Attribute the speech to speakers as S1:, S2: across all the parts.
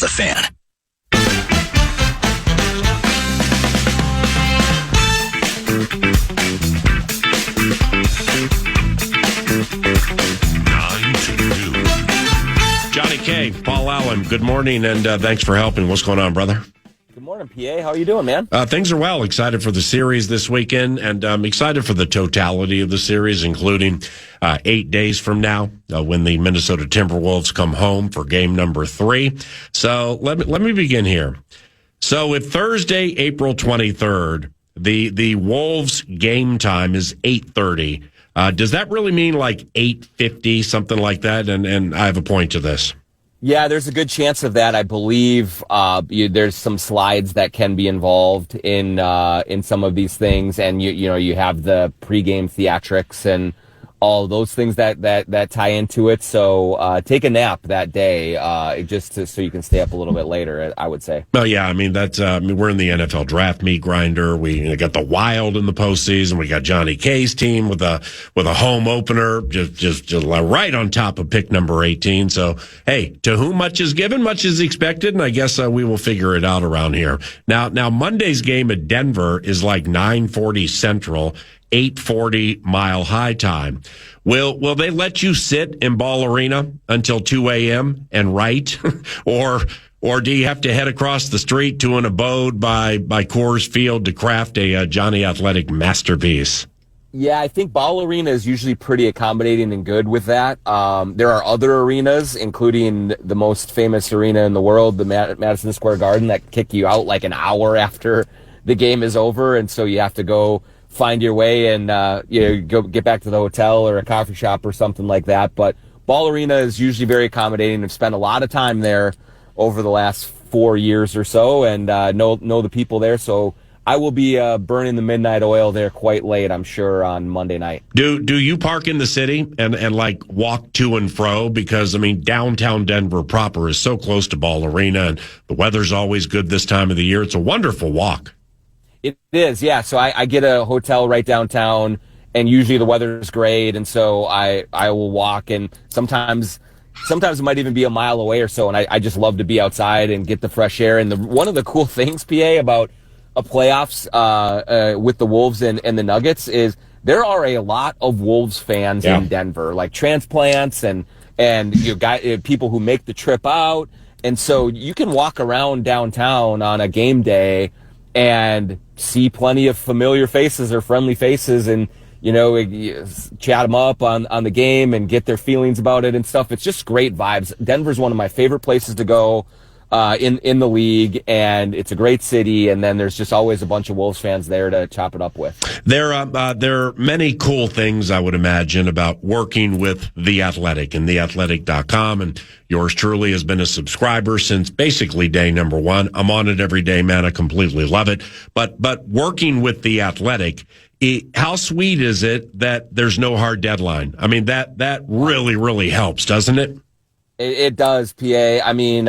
S1: The Fan.
S2: Jonny K, Paul Allen, good morning, and thanks for helping. What's going on, brother?
S3: Good morning, PA. How are you doing, man?
S2: Things are well. Excited for the series this weekend, and I'm excited for the totality of the series, including 8 days from now when the Minnesota Timberwolves come home for game number 3. So let me begin here. So with Thursday, April 23rd, the Wolves game time is 8:30. Does that really mean like 8:50, something like that? And I have a point to this.
S3: Yeah, there's a good chance of that. I believe there's some slides that can be involved in some of these things, and you have the pregame theatrics and all those things that tie into it. So take a nap that day, so you can stay up a little bit later, I would say.
S2: Oh yeah, I mean that's we're in the NFL draft meat grinder. We got the Wild in the postseason. We got Jonny K's team with a home opener, just right on top of pick number 18. So hey, to whom much is given, much is expected, and I guess we will figure it out around here. Now Monday's game at Denver is like 9:40 Central. 8:40 Mile High time. Will they let you sit in Ball Arena until 2 a.m. and write, or do you have to head across the street to an abode by Coors Field to craft a Johnny Athletic masterpiece?
S3: Yeah, I think Ball Arena is usually pretty accommodating and good with that. There are other arenas, including the most famous arena in the world, the Madison Square Garden, that kick you out like an hour after the game is over, and so you have to go find your way and go get back to the hotel or a coffee shop or something like that. But Ball Arena is usually very accommodating. I've spent a lot of time there over the last 4 years or so, and know the people there. So I will be burning the midnight oil there quite late, I'm sure, on Monday night.
S2: Do you park in the city and like walk to and fro? Because I mean, downtown Denver proper is so close to Ball Arena, and the weather's always good this time of the year. It's a wonderful walk.
S3: It is, yeah. So I get a hotel right downtown, and usually the weather's great, and so I will walk, and sometimes it might even be a mile away or so, and I just love to be outside and get the fresh air. And one of the cool things, PA, about a playoffs with the Wolves and the Nuggets is there are a lot of Wolves fans in Denver, like transplants and people who make the trip out, and so you can walk around downtown on a game day and see plenty of familiar faces or friendly faces, and chat them up on the game and get their feelings about it and stuff. It's just great vibes. Denver's one of my favorite places to go in the league, and it's a great city, and then there's just always a bunch of Wolves fans there to chop it up with.
S2: There are many cool things, I would imagine, about working with The Athletic and theathletic.com, and yours truly has been a subscriber since basically day number 1. I'm on it every day, man. I completely love it. But working with The Athletic, how sweet is it that there's no hard deadline? I mean, that really, really helps, doesn't it?
S3: It does, PA. I mean,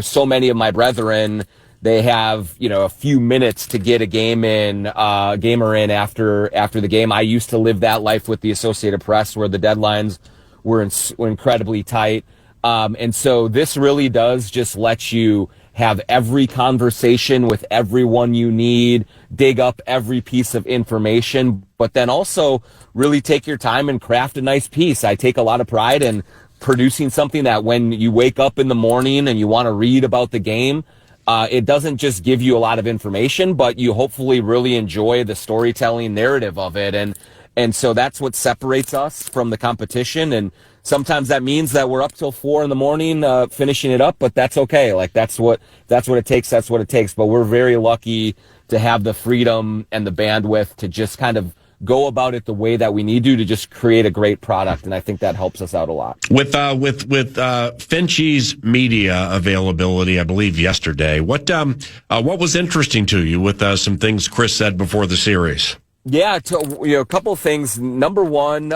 S3: so many of my brethren, they have, a few minutes to get a gamer in after the game. I used to live that life with the Associated Press, where the deadlines were incredibly tight. And so this really does just let you have every conversation with everyone you need, dig up every piece of information, but then also really take your time and craft a nice piece. I take a lot of pride in producing something that when you wake up in the morning and you want to read about the game, it doesn't just give you a lot of information, but you hopefully really enjoy the storytelling narrative of it. And so that's what separates us from the competition. And sometimes that means that we're up till 4 a.m, finishing it up, but that's okay. Like that's what it takes. That's what it takes. But we're very lucky to have the freedom and the bandwidth to just kind of go about it the way that we need to just create a great product, and I think that helps us out a lot. With
S2: Finchie's media availability, I believe yesterday, what was interesting to you with some things Chris said before the series?
S3: Yeah, a couple of things. Number one,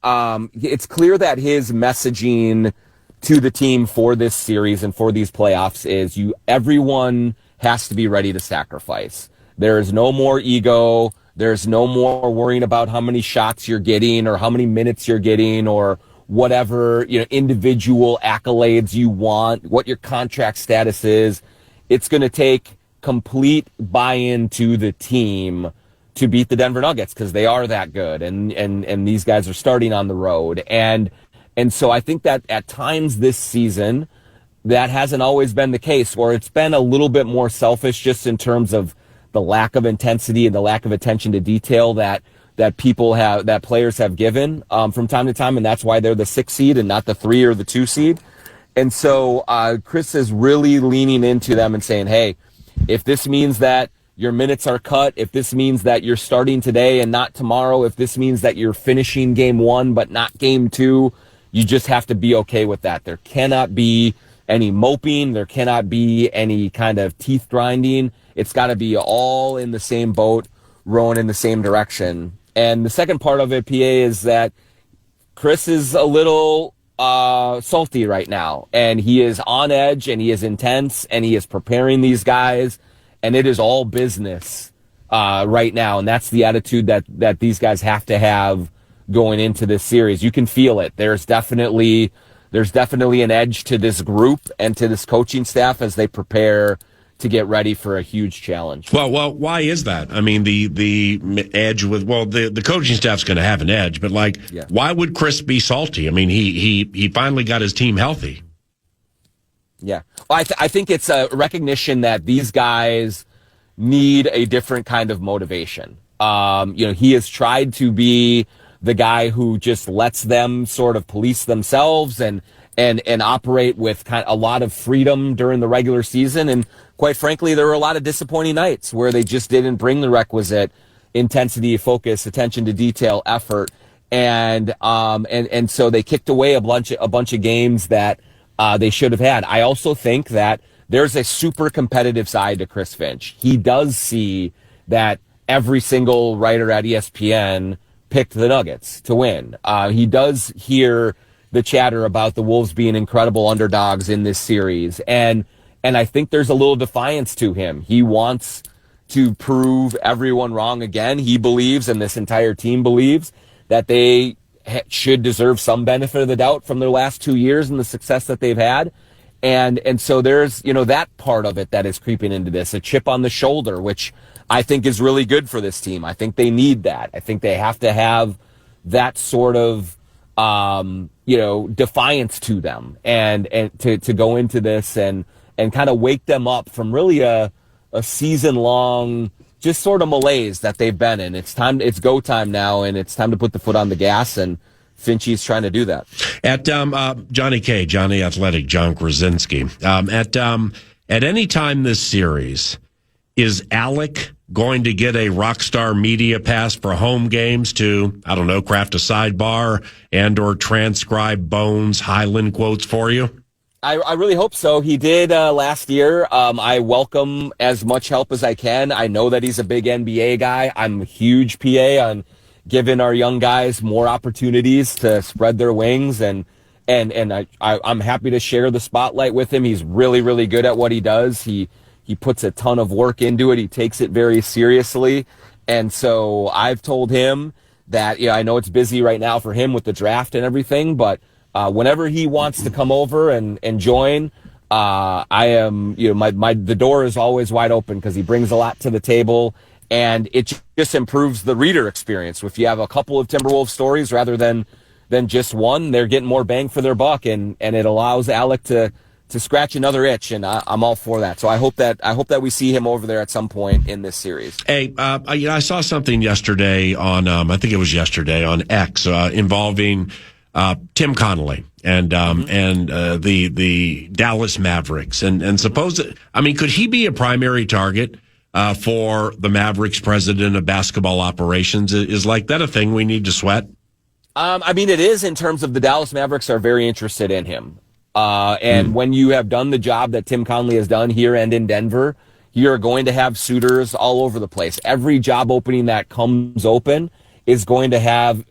S3: it's clear that his messaging to the team for this series and for these playoffs is everyone has to be ready to sacrifice. There is no more ego. There's no more worrying about how many shots you're getting or how many minutes you're getting or whatever, individual accolades you want, what your contract status is. It's going to take complete buy-in to the team to beat the Denver Nuggets because they are that good, and these guys are starting on the road, and so I think that at times this season that hasn't always been the case, or it's been a little bit more selfish just in terms of the lack of intensity and the lack of attention to detail that players have given from time to time, and that's why they're the 6 seed and not the 3 or the 2 seed. And so Chris is really leaning into them and saying, hey, if this means that your minutes are cut, if this means that you're starting today and not tomorrow, if this means that you're finishing game 1 but not game 2, you just have to be okay with that. There cannot be any moping. There cannot be any kind of teeth grinding. It's got to be all in the same boat, rowing in the same direction. And the second part of it, PA, is that Chris is a little salty right now, and he is on edge, and he is intense, and he is preparing these guys, and it is all business right now, and that's the attitude that these guys have to have going into this series. You can feel it. There's definitely an edge to this group and to this coaching staff as they prepare to get ready for a huge challenge.
S2: Well, why is that? I mean, the edge with the coaching staff's going to have an edge, but why would Chris be salty? I mean, he finally got his team healthy.
S3: Yeah, well, I think it's a recognition that these guys need a different kind of motivation. He has tried to be the guy who just lets them sort of police themselves and operate with kind of a lot of freedom during the regular season. And quite frankly, there were a lot of disappointing nights where they just didn't bring the requisite intensity, focus, attention to detail, effort, and so they kicked away a bunch of games that they should have had. I also think that there's a super competitive side to Chris Finch. He does see that every single writer at ESPN picked the Nuggets to win. He does hear the chatter about the Wolves being incredible underdogs in this series, and I think there's a little defiance to him. He wants to prove everyone wrong again. He believes, and this entire team believes, that they should deserve some benefit of the doubt from their last 2 years and the success that they've had. And so there's, that part of it that is creeping into this, a chip on the shoulder, which I think is really good for this team. I think they need that. I think they have to have that sort of, defiance to them and to go into this and kind of wake them up from really a season long, just sort of malaise that they've been in. It's go time now, and it's time to put the foot on the gas, and Finchie's trying to do that. At
S2: Jonny K, Johnny Athletic, Jon Krawczynski. At any time this series, is Alec going to get a Rockstar Media pass for home games to, I don't know, craft a sidebar and or transcribe Bones Highland quotes for you?
S3: I really hope so. He did last year. I welcome as much help as I can. I know that he's a big NBA guy. I'm a huge PA on giving our young guys more opportunities to spread their wings, and I'm happy to share the spotlight with him. He's really, really good at what he does. He puts a ton of work into it. He takes it very seriously. And so I've told him that, I know it's busy right now for him with the draft and everything, but whenever he wants to come over and join, I am, the door is always wide open because he brings a lot to the table, and it just improves the reader experience. If you have a couple of Timberwolves stories rather than just one, they're getting more bang for their buck, and it allows Alec to scratch another itch, and I'm all for that. So I hope that we see him over there at some point in this series.
S2: Hey, I saw something yesterday on, I think it was yesterday on X, involving Tim Connolly and the Dallas Mavericks, and suppose could he be a primary target for the Mavericks president of basketball operations? Is like that a thing we need to sweat?
S3: It is, in terms of the Dallas Mavericks are very interested in him. And when you have done the job that Tim Connolly has done here and in Denver, you're going to have suitors all over the place. Every job opening that comes open is going to have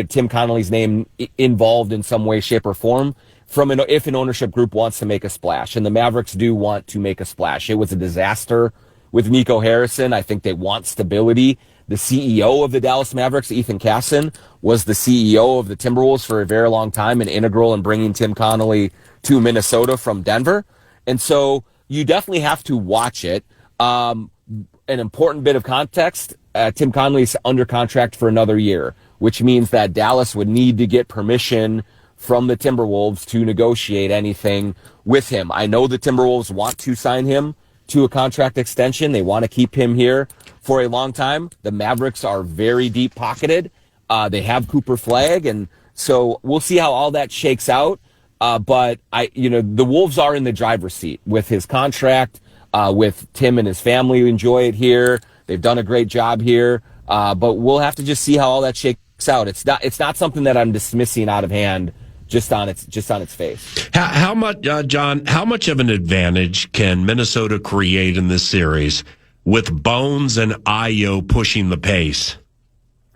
S3: Tim Connolly's name involved in some way, shape, or form if an ownership group wants to make a splash. And the Mavericks do want to make a splash. It was a disaster with Nico Harrison. I think they want stability. The CEO of the Dallas Mavericks, Ethan Casson, was the CEO of the Timberwolves for a very long time and integral in bringing Tim Connolly to Minnesota from Denver. And so you definitely have to watch it. An important bit of context, Tim Connolly's under contract for another year, which means that Dallas would need to get permission from the Timberwolves to negotiate anything with him. I know the Timberwolves want to sign him to a contract extension. They want to keep him here for a long time. The Mavericks are very deep pocketed. They have Cooper Flagg, and so we'll see how all that shakes out. But the Wolves are in the driver's seat with his contract, with Tim and his family who enjoy it here. They've done a great job here. But we'll have to just see how all that shakes out. It's not something that I'm dismissing out of hand just on its face.
S2: How much, John? How much of an advantage can Minnesota create in this series with Bones and Ayo pushing the pace?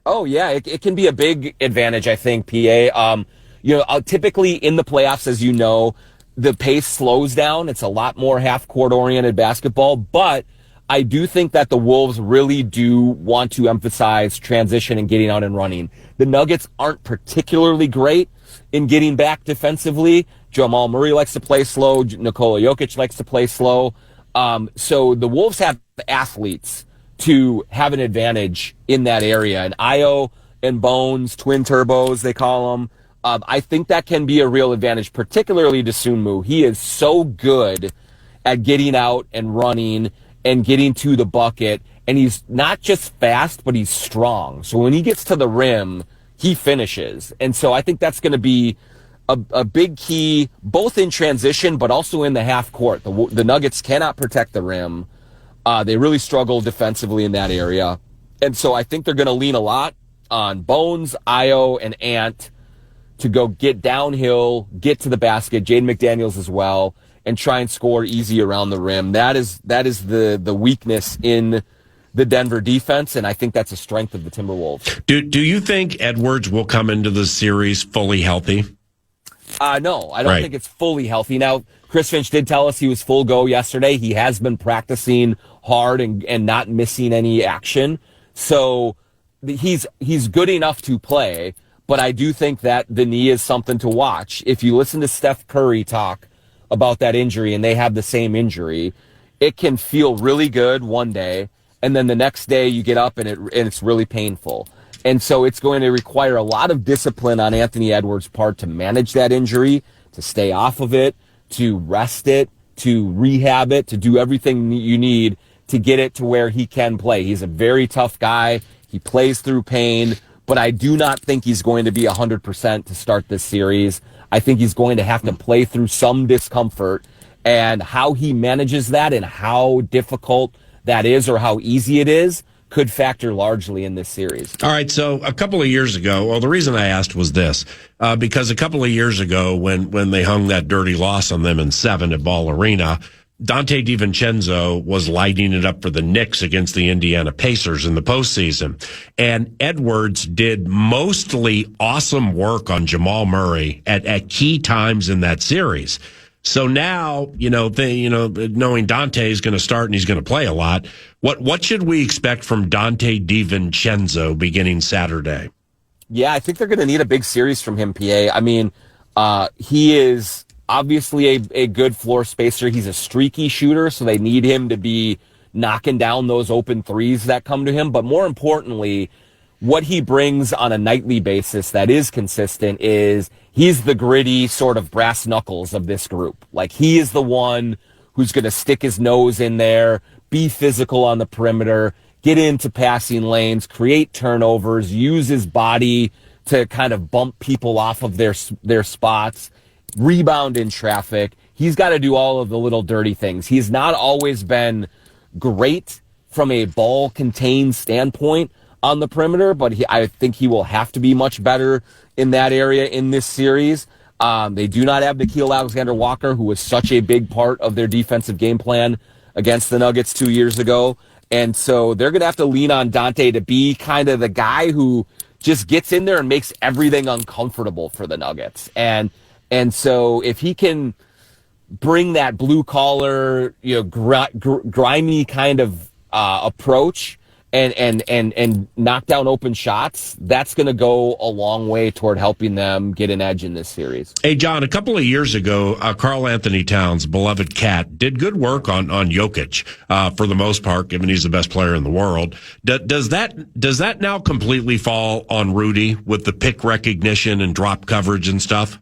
S3: Oh yeah, it can be a big advantage, I think. PA. Typically in the playoffs, as you know, the pace slows down. It's a lot more half-court oriented basketball, but I do think that the Wolves really do want to emphasize transition and getting out and running. The Nuggets aren't particularly great in getting back defensively. Jamal Murray likes to play slow. Nikola Jokic likes to play slow. So the Wolves have athletes to have an advantage in that area. And Ayo and Bones, twin turbos, they call them. I think that can be a real advantage, particularly to Sunmu. He is so good at getting out and running and getting to the bucket. And he's not just fast, but he's strong. So when he gets to the rim, he finishes. And so I think that's going to be a big key, both in transition, but also in the half court. The Nuggets cannot protect the rim. They really struggle defensively in that area. And so I think they're going to lean a lot on Bones, Ayo, and Ant to go get downhill, get to the basket, Jaden McDaniels as well, and try and score easy around the rim. That is the weakness in the Denver defense, and I think that's a strength of the Timberwolves.
S2: Do you think Edwards will come into the series fully healthy?
S3: No, I don't think it's fully healthy. Now, Chris Finch did tell us he was full go yesterday. He has been practicing hard and not missing any action. So he's good enough to play, but I do think that the knee is something to watch. If you listen to Steph Curry talk about that injury and they have the same injury, it can feel really good one day, and then the next day you get up and it's really painful. And so it's going to require a lot of discipline on Anthony Edwards' part to manage that injury, to stay off of it, to rest it, to rehab it, to do everything you need to get it to where he can play. He's a very tough guy. He plays through pain, but I do not think he's going to be 100% to start this series. I think he's going to have to play through some discomfort, and how he manages that and how difficult that is or how easy it is could factor largely in this series.
S2: All right, so a couple of years ago, well, the reason I asked was this, because a couple of years ago when they hung that dirty loss on them in 7 at Ball Arena, Dante DiVincenzo was lighting it up for the Knicks against the Indiana Pacers in the postseason. And Edwards did mostly awesome work on Jamal Murray at key times in that series. So now, knowing Dante is going to start and he's going to play a lot, what should we expect from Dante DiVincenzo beginning Saturday?
S3: Yeah, I think they're going to need a big series from him, PA. I mean, he is obviously a good floor spacer. He's a streaky shooter, so they need him to be knocking down those open threes that come to him. But more importantly, what he brings on a nightly basis that is consistent is he's the gritty sort of brass knuckles of this group. Like, he is the one who's going to stick his nose in there, be physical on the perimeter, get into passing lanes, create turnovers, use his body to kind of bump people off of their spots, rebound in traffic. He's got to do all of the little dirty things. He's not always been great from a ball contained standpoint on the perimeter, but I think he will have to be much better in that area in this series. They do not have Nickeil Alexander-Walker, who was such a big part of their defensive game plan against the Nuggets 2 years ago. And so they're going to have to lean on Dante to be kind of the guy who just gets in there and makes everything uncomfortable for the Nuggets. And so if he can bring that blue collar, grimy kind of approach and knock down open shots, that's going to go a long way toward helping them get an edge in this series.
S2: Hey, John, a couple of years ago, Karl Anthony Towns, beloved cat, did good work on Jokic for the most part, given he's the best player in the world. Does that now completely fall on Rudy with the pick recognition and drop coverage and stuff?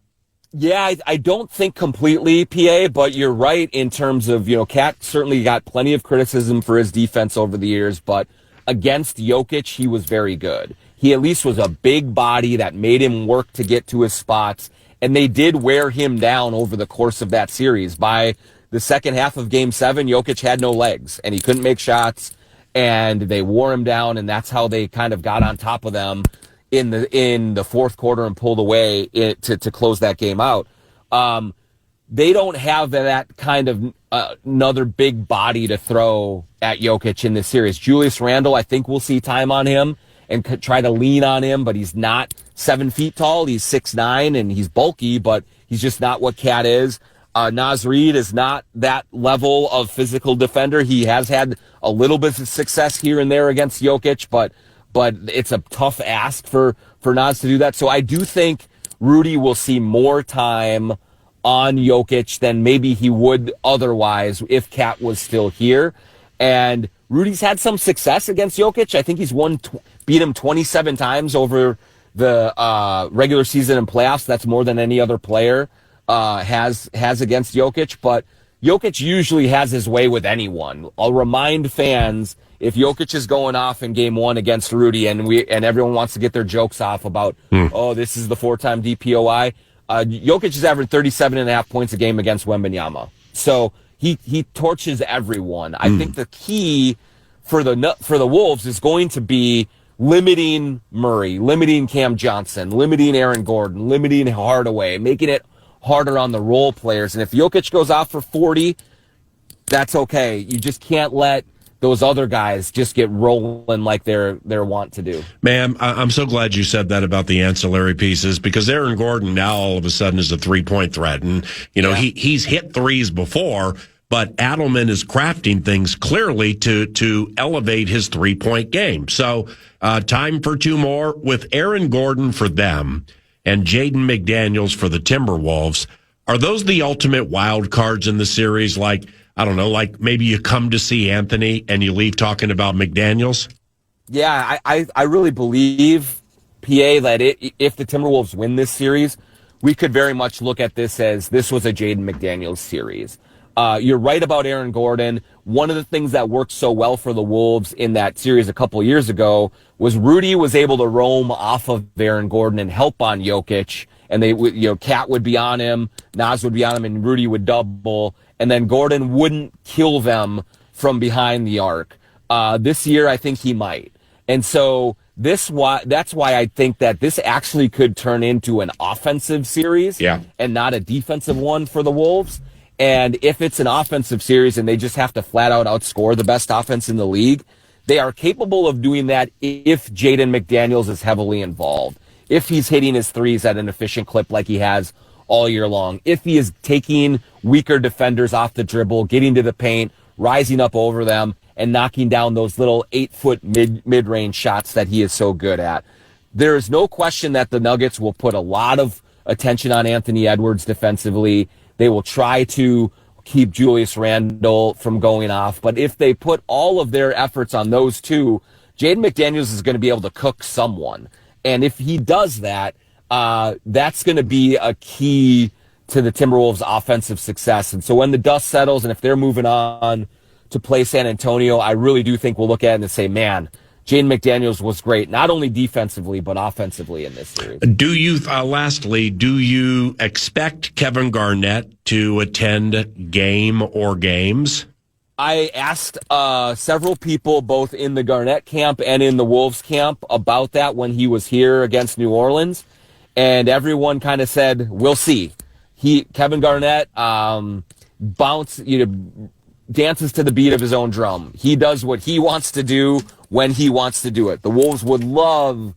S3: Yeah, I don't think completely, PA, but you're right in terms of, Cat certainly got plenty of criticism for his defense over the years, but against Jokic, he was very good. He at least was a big body that made him work to get to his spots, and they did wear him down over the course of that series. By the second half of Game 7, Jokic had no legs, and he couldn't make shots, and they wore him down, and that's how they kind of got on top of them in the fourth quarter and pulled away to close that game out. They don't have that kind of another big body to throw at Jokic in this series. Julius Randle, I think we'll see time on him and try to lean on him, but he's not 7 feet tall. He's 6'9", and he's bulky, but he's just not what Cat is. Naz Reid is not that level of physical defender. He has had a little bit of success here and there against Jokic, but it's a tough ask for Naz to do that. So I do think Rudy will see more time on Jokic than maybe he would otherwise if Cat was still here. And Rudy's had some success against Jokic. I think he's beat him 27 times over the regular season and playoffs. That's more than any other player has against Jokic. But Jokic usually has his way with anyone. I'll remind fans, if Jokic is going off in Game 1 against Rudy and everyone wants to get their jokes off about, this is the 4-time DPOI, Jokic is averaging 37.5 points a game against Wembanyama. So he torches everyone. I think the key for the Wolves is going to be limiting Murray, limiting Cam Johnson, limiting Aaron Gordon, limiting Hardaway, making it harder on the role players. And if Jokic goes off for 40, that's okay. You just can't let those other guys just get rolling like they're wont to do.
S2: Man, I'm so glad you said that about the ancillary pieces, because Aaron Gordon now all of a sudden is a 3-point threat. And, he's hit threes before, but Adelman is crafting things clearly to elevate his 3-point game. So time for two more with Aaron Gordon for them and Jaden McDaniels for the Timberwolves. Are those the ultimate wild cards in the series? Like, I don't know, like maybe you come to see Anthony and you leave talking about McDaniels?
S3: Yeah, I really believe, PA, that if the Timberwolves win this series, we could very much look at this as this was a Jaden McDaniels series. You're right about Aaron Gordon. One of the things that worked so well for the Wolves in that series a couple years ago was Rudy was able to roam off of Aaron Gordon and help on Jokic. And Cat would be on him, Naz would be on him, and Rudy would double. And then Gordon wouldn't kill them from behind the arc. This year, I think he might. And so that's why I think that this actually could turn into an offensive series and not a defensive one for the Wolves. And if it's an offensive series and they just have to flat out outscore the best offense in the league, they are capable of doing that if Jaden McDaniels is heavily involved, if he's hitting his threes at an efficient clip like he has all year long, if he is taking weaker defenders off the dribble, getting to the paint, rising up over them, and knocking down those little 8-foot mid-range shots that he is so good at. There is no question that the Nuggets will put a lot of attention on Anthony Edwards defensively. They will try to keep Julius Randle from going off. But if they put all of their efforts on those two, Jaden McDaniels is going to be able to cook someone. And if he does that, that's going to be a key to the Timberwolves' offensive success. And so when the dust settles and if they're moving on to play San Antonio, I really do think we'll look at it and say, man, Jaden McDaniels was great, not only defensively, but offensively in this series.
S2: Lastly, do you expect Kevin Garnett to attend game or games?
S3: I asked several people, both in the Garnett camp and in the Wolves camp, about that when he was here against New Orleans, and everyone kind of said, we'll see. Kevin Garnett dances to the beat of his own drum. He does what he wants to do when he wants to do it. The Wolves would love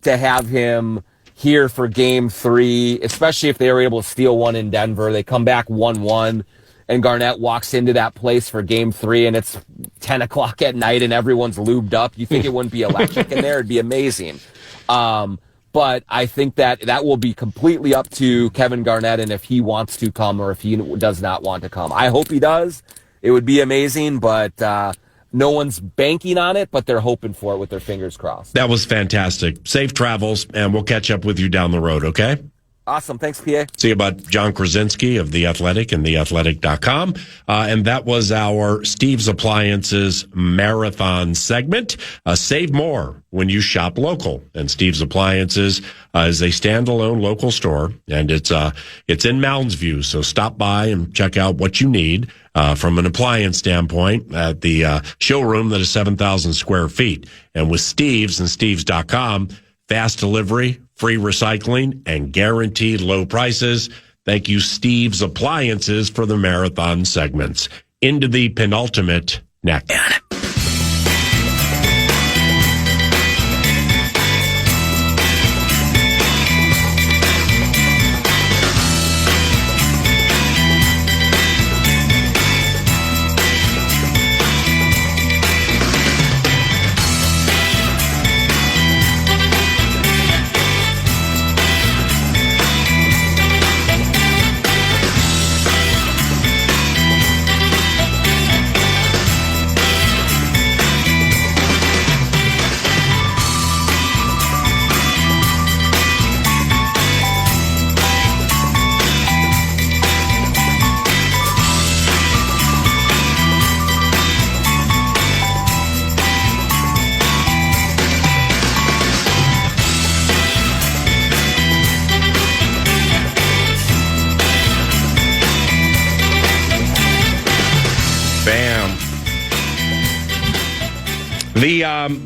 S3: to have him here for Game 3, especially if they were able to steal one in Denver. They come back 1-1 and Garnett walks into that place for game 3 and it's 10 o'clock at night and everyone's lubed up, you think it wouldn't be electric in there? It'd be amazing. But I think that will be completely up to Kevin Garnett and if he wants to come or if he does not want to come. I hope he does. It would be amazing, but no one's banking on it, but they're hoping for it with their fingers crossed.
S2: That was fantastic. Safe travels, and we'll catch up with you down the road, okay?
S3: Awesome. Thanks, PA.
S2: See you about Jon Krawczynski of The Athletic and theathletic.com. And that was our Steve's Appliances Marathon segment. Save more when you shop local. And Steve's Appliances is a standalone local store, and it's in Mounds View. So stop by and check out what you need from an appliance standpoint at the showroom that is 7,000 square feet. And with Steve's and Steve's.com, fast delivery, free recycling, and guaranteed low prices. Thank you, Steve's Appliances, for the marathon segments. Into the penultimate next.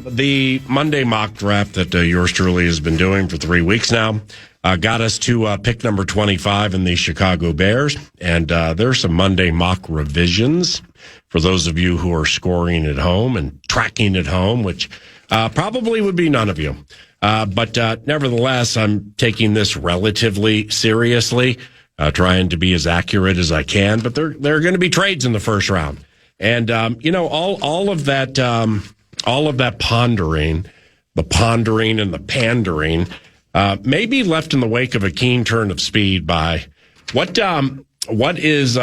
S2: The Monday mock draft that yours truly has been doing for 3 weeks now got us to pick number 25 in the Chicago Bears. And there's some Monday mock revisions for those of you who are scoring at home and tracking at home, which probably would be none of you. But nevertheless, I'm taking this relatively seriously, trying to be as accurate as I can. But there are going to be trades in the first round. And, all of that pondering, the pondering and the pandering, may be left in the wake of a keen turn of speed by what is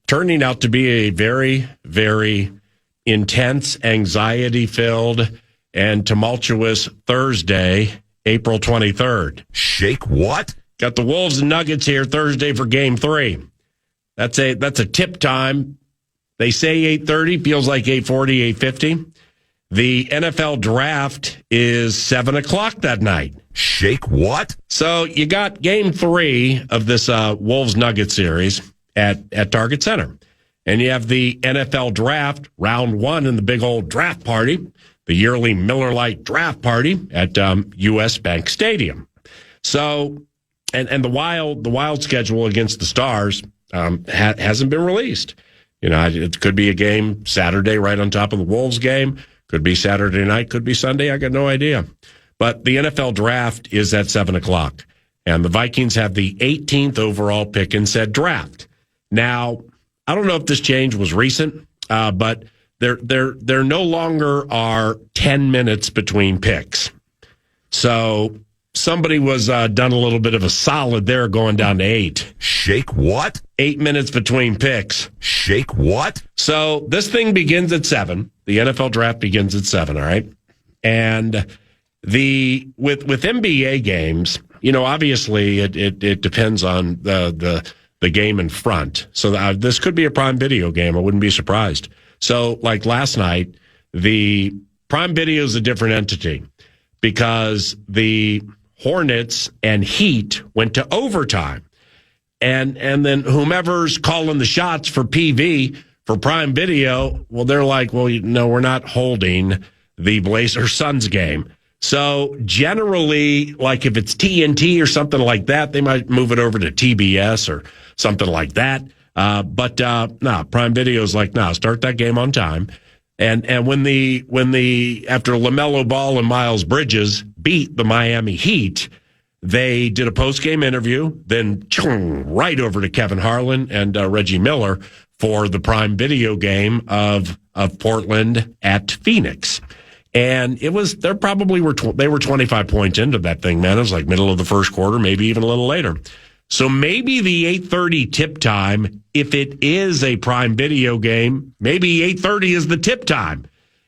S2: turning out to be a very, very intense, anxiety-filled, and tumultuous Thursday, April 23rd.
S1: Shake what?
S2: Got the Wolves and Nuggets here Thursday for Game 3. That's a tip time. They say 8:30, feels like 8:40, 8:50. The NFL draft is 7 o'clock that night.
S1: Shake what?
S2: So you got Game 3 of this Wolves-Nuggets series at Target Center. And you have the NFL draft, round 1 in the big old draft party, the yearly Miller Lite draft party at U.S. Bank Stadium. So, and the wild schedule against the Stars hasn't been released. It could be a game Saturday right on top of the Wolves game. Could be Saturday night, could be Sunday. I got no idea. But the NFL draft is at 7 o'clock. And the Vikings have the 18th overall pick in said draft. Now, I don't know if this change was recent, but there no longer are 10 minutes between picks. So somebody was done a little bit of a solid there going down to 8.
S1: Shake what?
S2: 8 minutes between picks.
S1: Shake what?
S2: So this thing begins at 7. The NFL draft begins at 7, all right? And with NBA games, obviously it depends on the game in front. So this could be a Prime Video game. I wouldn't be surprised. So like last night, the Prime Video is a different entity because the Hornets and Heat went to overtime. And then whomever's calling the shots for PV for Prime Video, well, they're like, well, no, we're not holding the Blazers Suns game. So generally, like if it's TNT or something like that, they might move it over to TBS or something like that. But Prime Video is like, start that game on time. And when the after LaMelo Ball and Miles Bridges beat the Miami Heat, they did a post-game interview, then right over to Kevin Harlan and Reggie Miller for the prime video game of Portland at Phoenix. And they were 25 points into that thing, man. It was like middle of the first quarter, maybe even a little later. So maybe the 8:30 tip time, if it is a prime video game, maybe 8:30 is the tip time.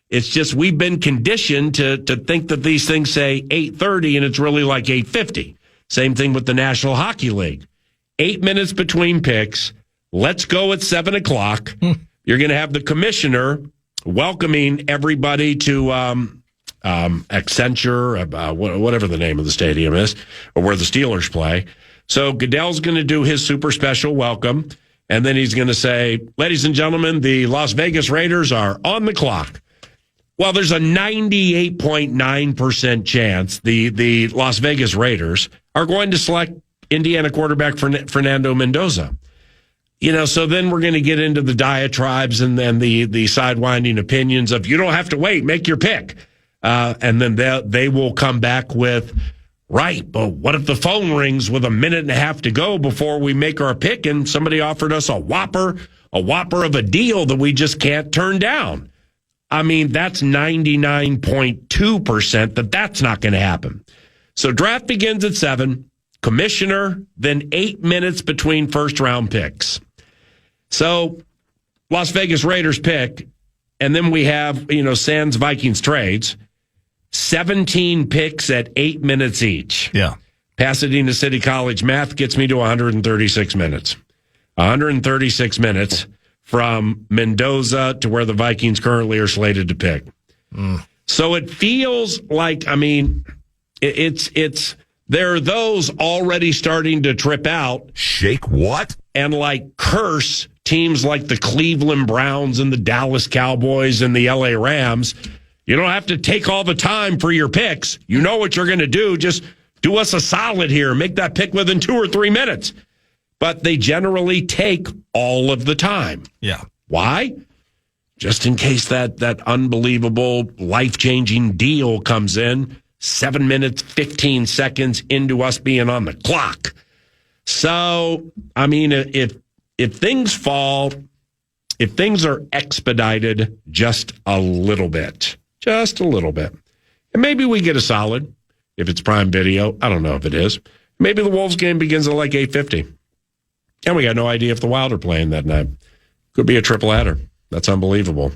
S2: It's just we've been conditioned to think that these things say 8:30 and it's really like 8:50. Same thing with the National Hockey League. 8 minutes between picks. Let's go at 7 o'clock. You're going to have the commissioner welcoming everybody to Accenture, whatever the name of the stadium is, or where the Steelers play. So Goodell's going to do his super special welcome, and then he's going to say, ladies and gentlemen, the Las Vegas Raiders are on the clock. Well, there's a 98.9% chance the Las Vegas Raiders are going to select Indiana quarterback Fernando Mendoza. So then we're going to get into the diatribes and then the sidewinding opinions of you don't have to wait, make your pick. And then they will come back with, right, but what if the phone rings with a minute and a half to go before we make our pick and somebody offered us a whopper of a deal that we just can't turn down? I mean, that's 99.2% that's not going to happen. So draft begins at 7, commissioner, then 8 minutes between first round picks. So Las Vegas Raiders pick, and then we have, sans Vikings trades, 17 picks at 8 minutes each.
S4: Yeah.
S2: Pasadena City College math gets me to 136 minutes. 136 minutes from Mendoza to where the Vikings currently are slated to pick. So it feels like, it's there are those already starting to trip out.
S1: Shake what?
S2: And curse teams like the Cleveland Browns and the Dallas Cowboys and the LA Rams. You don't have to take all the time for your picks. You know what you're going to do. Just do us a solid here. Make that pick within 2 or 3 minutes. But they generally take all of the time.
S4: Yeah.
S2: Why? Just in case that unbelievable, life-changing deal comes in 7 minutes, 15 seconds into us being on the clock. So, if things fall, if things are expedited just a little bit, and maybe we get a solid if it's prime video. I don't know if it is. Maybe the Wolves game begins at like 8:50. And we got no idea if the Wild are playing that night. Could be a triple-header. That's unbelievable.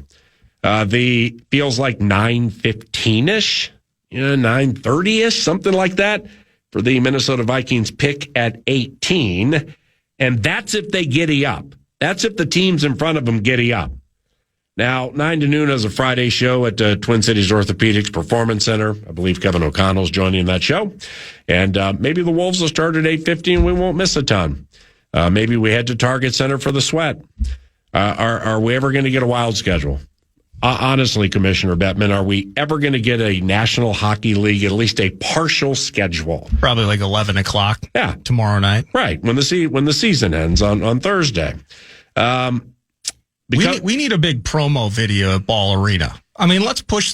S2: The feels like 9:15-ish, 9:30-ish, something like that, for the Minnesota Vikings pick at 18. And that's if they giddy up. That's if the teams in front of them giddy up. Now, 9 to noon is a Friday show at Twin Cities Orthopedics Performance Center. I believe Kevin O'Connell's joining that show. And maybe the Wolves will start at 8:50 and we won't miss a ton. Maybe we head to Target Center for the sweat. Are we ever going to get a Wild schedule? Honestly, Commissioner Bettman, are we ever going to get a National Hockey League, at least a partial schedule?
S4: Probably like 11 o'clock tomorrow night.
S2: Right, when the season ends on Thursday.
S4: We need a big promo video at Ball Arena. Let's push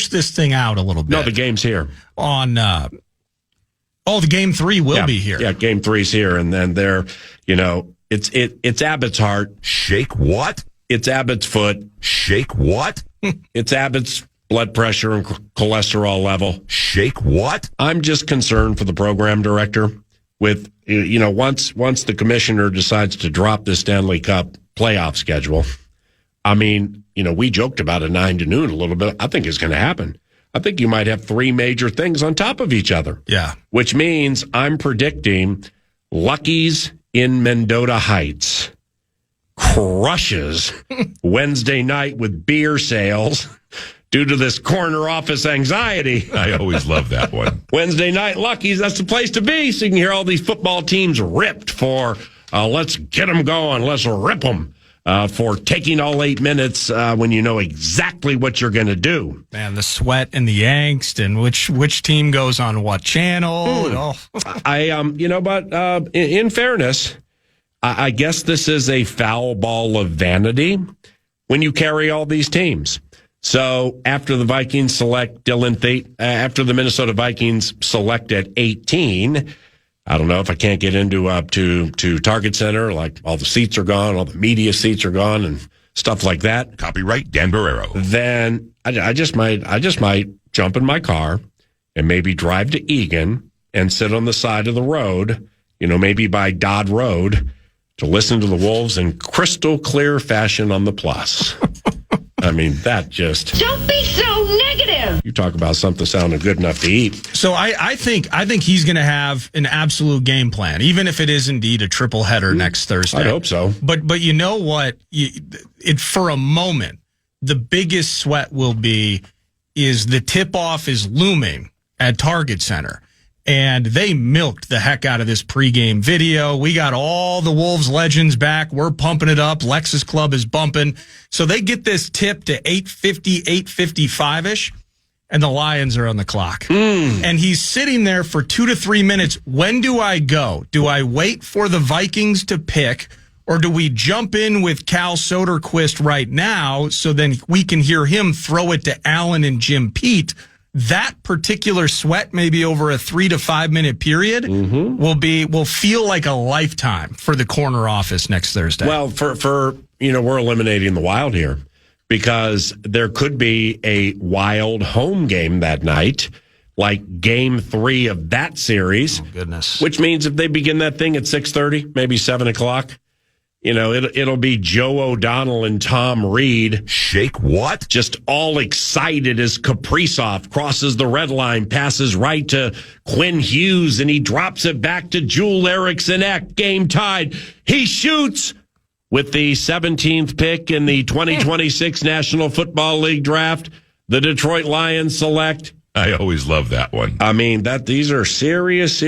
S4: this thing out a little bit.
S2: No, the game's here.
S4: The game 3 will be here.
S2: Yeah, game 3's here, and then it's Abbott's heart.
S1: Shake what?
S2: It's Abbott's foot.
S1: Shake what?
S2: It's Abbott's blood pressure and cholesterol level.
S1: Shake what?
S2: I'm just concerned for the program director with, once the commissioner decides to drop the Stanley Cup playoff schedule. We joked about a 9 to noon a little bit. I think it's going to happen. I think you might have 3 major things on top of each other.
S4: Yeah.
S2: Which means I'm predicting Lucky's in Mendota Heights crushes Wednesday night with beer sales due to this corner office anxiety.
S1: I always love that one.
S2: Wednesday night Lucky's, that's the place to be. So you can hear all these football teams ripped for, let's get them going, let's rip them. For taking all 8 minutes when you know exactly what you're going to do.
S4: Man, the sweat and the angst and which team goes on what channel.
S2: But in fairness, I guess this is a foul ball of vanity when you carry all these teams. So after the Vikings select after the Minnesota Vikings select at 18, I don't know if I can't get into to Target Center, like all the seats are gone, all the media seats are gone, and stuff like that.
S1: Copyright Dan Barrero.
S2: Then I just might jump in my car and maybe drive to Egan and sit on the side of the road, maybe by Dodd Road, to listen to the Wolves in crystal clear fashion on the Plus. I mean, that just...
S5: Don't be so negative!
S2: You talk about something sounding good enough to eat.
S4: So I think he's going to have an absolute game plan, even if it is indeed a triple header next Thursday.
S2: I hope so.
S4: But you know what? For a moment, the biggest sweat is the tip-off is looming at Target Center. And they milked the heck out of this pregame video. We got all the Wolves legends back. We're pumping it up. Lexus Club is bumping. So they get this tip to 8:50, 8:55-ish, and the Lions are on the clock. And he's sitting there for 2 to 3 minutes. When do I go? Do I wait for the Vikings to pick, or do we jump in with Cal Soderquist right now so then we can hear him throw it to Allen and Jim Pete? That particular sweat, maybe over a 3 to 5 minute period, will feel like a lifetime for the corner office next Thursday.
S2: Well, for we're eliminating the Wild here because there could be a Wild home game that night, like Game 3 of that series.
S4: Oh, goodness!
S2: Which means if they begin that thing at 6:30, maybe 7 o'clock. It'll be Joe O'Donnell and Tom Reed.
S1: Shake what?
S2: Just all excited as Kaprizov crosses the red line, passes right to Quinn Hughes, and he drops it back to Joel Eriksson Ek. Game tied. He shoots with the 17th pick in the 2026 National Football League draft. The Detroit Lions select.
S1: I always love that one.
S2: I mean, these are serious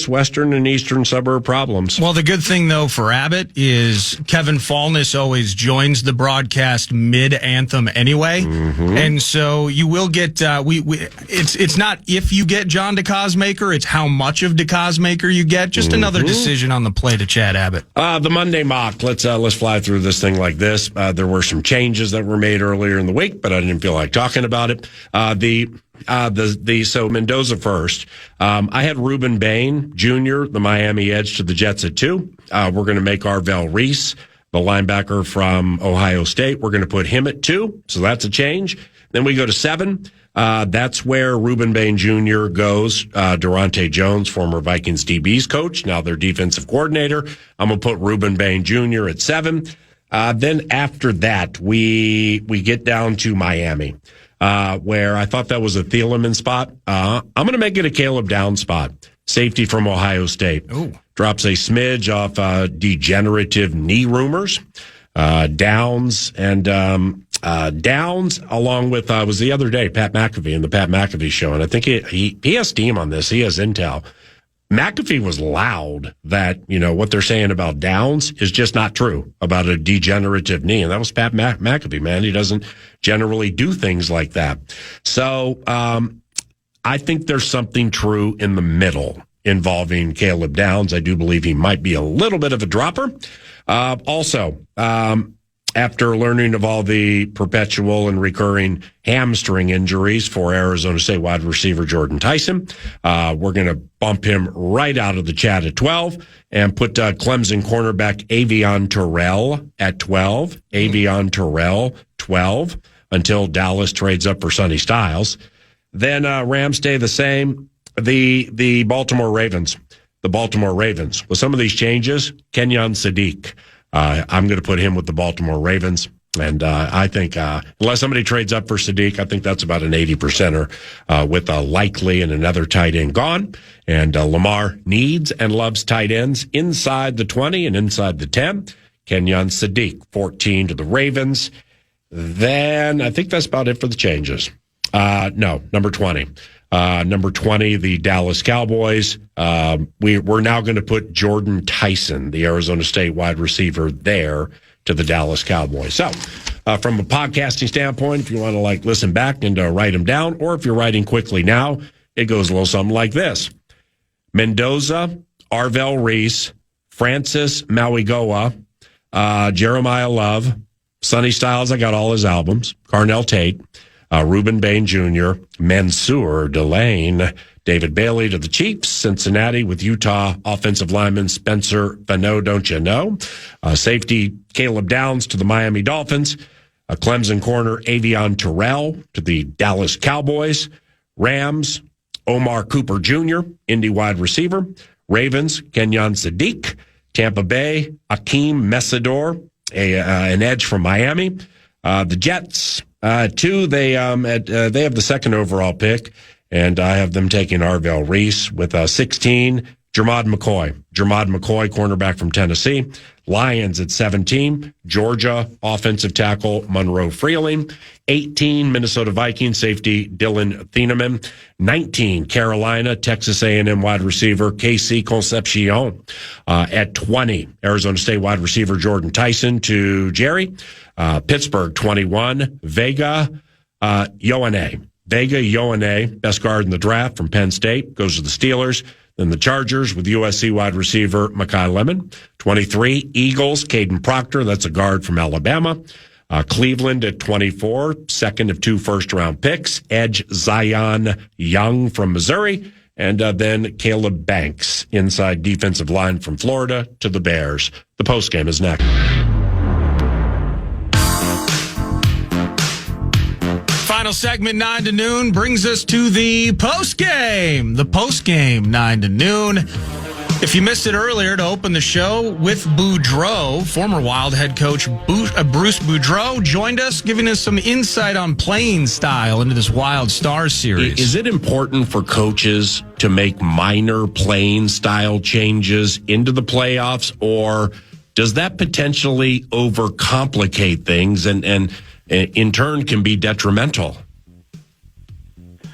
S2: western and eastern suburb problems.
S4: Well, the good thing, though, for Abbott is Kevin Fallness always joins the broadcast mid-anthem anyway. And so you will get, it's not if you get John DeCosmaker, it's how much of DeCosmaker you get. Just another decision on the play to Chad Abbott.
S2: The Monday mock, let's fly through this thing like this. There were some changes that were made earlier in the week, but I didn't feel like talking about it. So Mendoza first. I had Reuben Bain Jr., the Miami Edge, to the Jets at 2. We're going to make Arvell Reese, the linebacker from Ohio State. We're going to put him at 2. So that's a change. Then we go to 7. That's where Reuben Bain Jr. goes. Durante Jones, former Vikings DBs coach, now their defensive coordinator. I'm going to put Reuben Bain Jr. at 7. Then after that, we get down to Miami. Where I thought that was a Thielemann spot. I'm going to make it a Caleb Downs spot. Safety from Ohio State.
S4: Ooh.
S2: Drops a smidge off degenerative knee rumors. Downs, along with, was the other day, Pat McAfee in the Pat McAfee show. And I think he has steam on this. He has intel. McAfee was loud that, what they're saying about Downs is just not true about a degenerative knee. And that was Pat McAfee, man. He doesn't generally do things like that. So I think there's something true in the middle involving Caleb Downs. I do believe he might be a little bit of a dropper. After learning of all the perpetual and recurring hamstring injuries for Arizona State wide receiver Jordan Tyson, we're going to bump him right out of the chat at 12 and put Clemson cornerback Avion Terrell at 12. Avion Terrell, 12, until Dallas trades up for Sonny Styles. Then Rams stay the same. The Baltimore Ravens. With some of these changes, Kenyon Sadiq. I'm going to put him with the Baltimore Ravens. And I think unless somebody trades up for Sadiq, I think that's about an 80%er with a Likely and another tight end gone. And Lamar needs and loves tight ends inside the 20 and inside the 10. Kenyon Sadiq, 14 to the Ravens. Then I think that's about it for the changes. Number 20. Number 20, the Dallas Cowboys. We're now going to put Jordan Tyson, the Arizona State wide receiver, there to the Dallas Cowboys. So, from a podcasting standpoint, if you want to listen back and write them down, or if you're writing quickly now, it goes a little something like this: Mendoza, Arvell Reese, Francis Mauigoa, Jeremiah Love, Sonny Styles. I got all his albums. Carnell Tate. Reuben Bain Jr., Mansour Delane, David Bailey to the Chiefs, Cincinnati with Utah offensive lineman Spencer Fano, don't you know? Safety Caleb Downs to the Miami Dolphins. Clemson corner Avion Terrell to the Dallas Cowboys. Rams, Omar Cooper Jr., Indy wide receiver. Ravens, Kenyon Sadiq. Tampa Bay, Akeem Messidor, an edge from Miami. The Jets, they have the second overall pick, and I have them taking Arvell Reese with 16. Jermod McCoy, cornerback from Tennessee. Lions at 17. Georgia, offensive tackle Monroe Freeling. 18, Minnesota Vikings safety Dylan Thieneman. 19, Carolina, Texas A&M wide receiver Casey Concepcion. At 20, Arizona State wide receiver Jordan Tyson to Jerry. Pittsburgh, 21, Vega Ioane, best guard in the draft from Penn State, goes to the Steelers. Then the Chargers with USC wide receiver Mekhi Lemon. 23, Eagles, Caden Proctor, that's a guard from Alabama. Cleveland at 24, second of 2 first-round picks. Edge Zion Young from Missouri. And then Caleb Banks, inside defensive line from Florida to the Bears. The postgame is next.
S4: Final segment, 9 to noon, brings us to the postgame. The postgame, 9 to noon. If you missed it earlier, to open the show with Boudreaux, former Wild head coach Bruce Boudreaux joined us, giving us some insight on playing style into this Wild Stars series.
S2: Is it important for coaches to make minor playing style changes into the playoffs, or does that potentially overcomplicate things and in turn can be detrimental?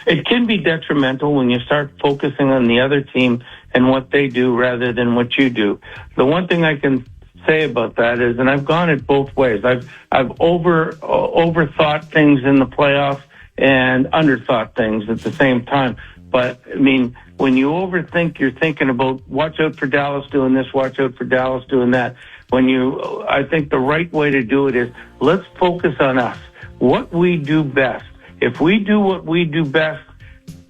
S6: It can be detrimental when you start focusing on the other team and what they do rather than what you do. The one thing I can say about that is, and I've gone it both ways. I've overthought things in the playoffs and underthought things at the same time. But I mean, when you overthink, you're thinking about watch out for Dallas doing this, watch out for Dallas doing that. I think the right way to do it is let's focus on us, what we do best. If we do what we do best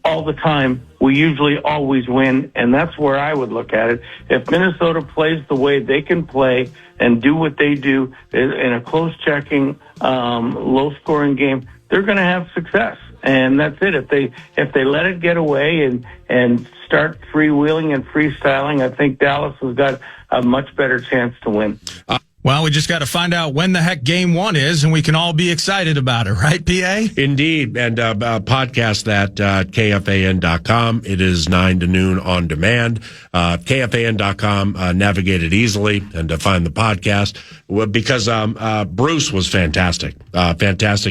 S6: all the time, we usually always win, and that's where I would look at it. If Minnesota plays the way they can play and do what they do in a close-checking, low-scoring game, they're going to have success, and that's it. If they let it get away and start freewheeling and freestyling, I think Dallas has got a much better chance to win.
S4: Well, we just got to find out when the heck game 1 is, and we can all be excited about it, right, PA?
S2: Indeed, and podcast that at KFAN.com. It is 9 to noon on demand. KFAN.com, navigate it easily and find the podcast. Because Bruce was fantastic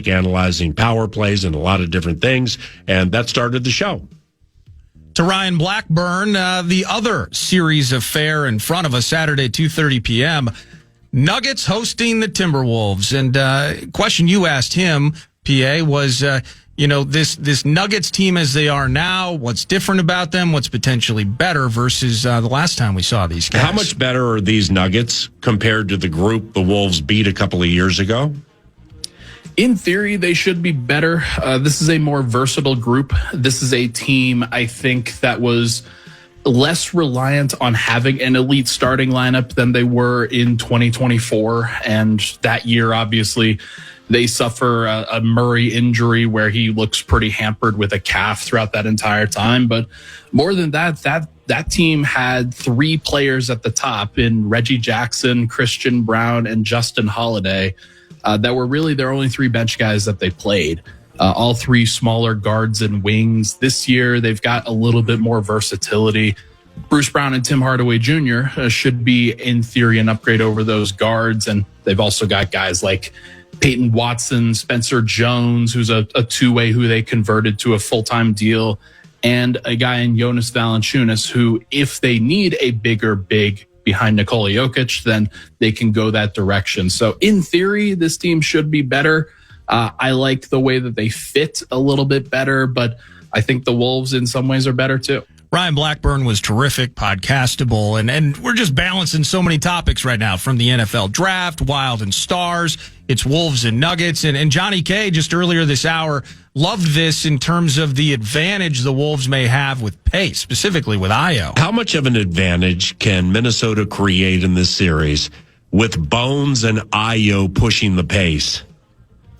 S2: analyzing power plays and a lot of different things, and that started the show.
S4: To Ryan Blackburn, the other series affair in front of us, Saturday, 2:30 p.m., Nuggets hosting the Timberwolves. And question you asked him, PA, was, this Nuggets team as they are now, what's different about them, what's potentially better versus the last time we saw these guys?
S2: How much better are these Nuggets compared to the group the Wolves beat a couple of years ago?
S7: In theory, they should be better. This is a more versatile group. This is a team, I think, that was less reliant on having an elite starting lineup than they were in 2024. And that year, obviously, they suffer a Murray injury where he looks pretty hampered with a calf throughout that entire time. But more than that team had 3 players at the top in Reggie Jackson, Christian Brown, and Justin Holiday that were really their only 3 bench guys that they played. All 3 smaller guards and wings. This year, they've got a little bit more versatility. Bruce Brown and Tim Hardaway Jr. Should be, in theory, an upgrade over those guards. And they've also got guys like Peyton Watson, Spencer Jones, who's a two-way who they converted to a full-time deal, and a guy in Jonas Valanciunas who, if they need a bigger big behind Nikola Jokic, then they can go that direction. So in theory, this team should be better. I like the way that they fit a little bit better, but I think the Wolves in some ways are better too.
S4: Ryan Blackburn was terrific, podcastable, and we're just balancing so many topics right now, from the NFL draft, Wild and Stars, it's Wolves and Nuggets, and Jonny K just earlier this hour loved this in terms of the advantage the Wolves may have with pace, specifically with Io.
S2: How much of an advantage can Minnesota create in this series with Bones and Io pushing the pace?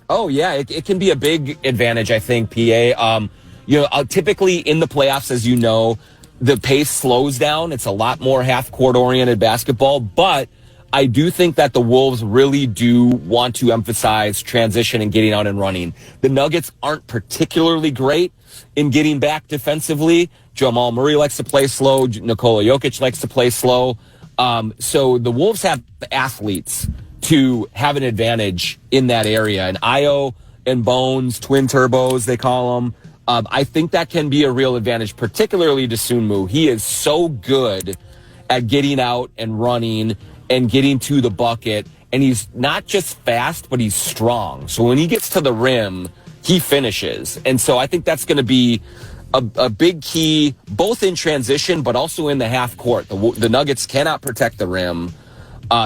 S3: Oh, yeah, it can be a big advantage, I think, PA. Typically in the playoffs, as you know, the pace slows down. It's a lot more half-court oriented basketball, but I do think that the Wolves really do want to emphasize transition and getting out and running. The Nuggets aren't particularly great in getting back defensively. Jamal Murray likes to play slow. Nikola Jokic likes to play slow. So the Wolves have athletes to have an advantage in that area. And Io and Bones, twin turbos, they call them. I think that can be a real advantage, particularly to Sunmu. He is so good at getting out and running and getting to the bucket. And he's not just fast, but he's strong. So when he gets to the rim, he finishes. And so I think that's going to be a big key, both in transition, but also in the half court. The Nuggets cannot protect the rim.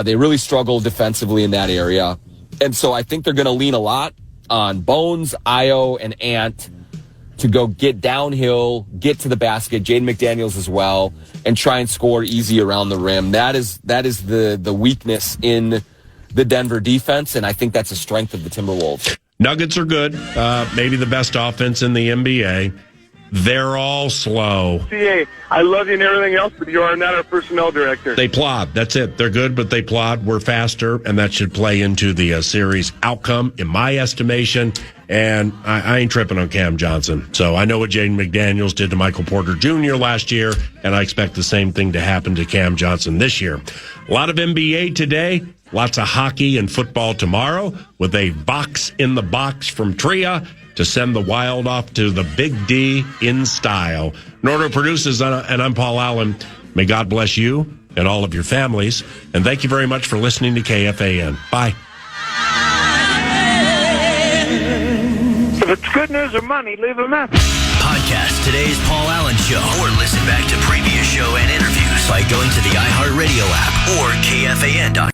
S3: They really struggle defensively in that area. And so I think they're going to lean a lot on Bones, Io, and Ant to go get downhill, get to the basket, Jaden McDaniels as well, and try and score easy around the rim. That is the weakness in the Denver defense, and I think that's a strength of the Timberwolves.
S2: Nuggets are good, maybe the best offense in the NBA. They're all slow.
S8: CA, I love you and everything else, but you are not our personnel director.
S2: They plod. That's it. They're good, but they plod. We're faster, and that should play into the series outcome, in my estimation. And I ain't tripping on Cam Johnson. So I know what Jaden McDaniels did to Michael Porter Jr. last year, and I expect the same thing to happen to Cam Johnson this year. A lot of NBA today, lots of hockey and football tomorrow, with a box in the box from Tria to send the Wild off to the Big D in style. Nordo produces, and I'm Paul Allen. May God bless you and all of your families. And thank you very much for listening to KFAN. Bye.
S8: If it's good news or money, leave a message.
S9: Podcast today's Paul Allen Show, or listen back to previous show and interviews by going to the iHeartRadio app or KFAN.com.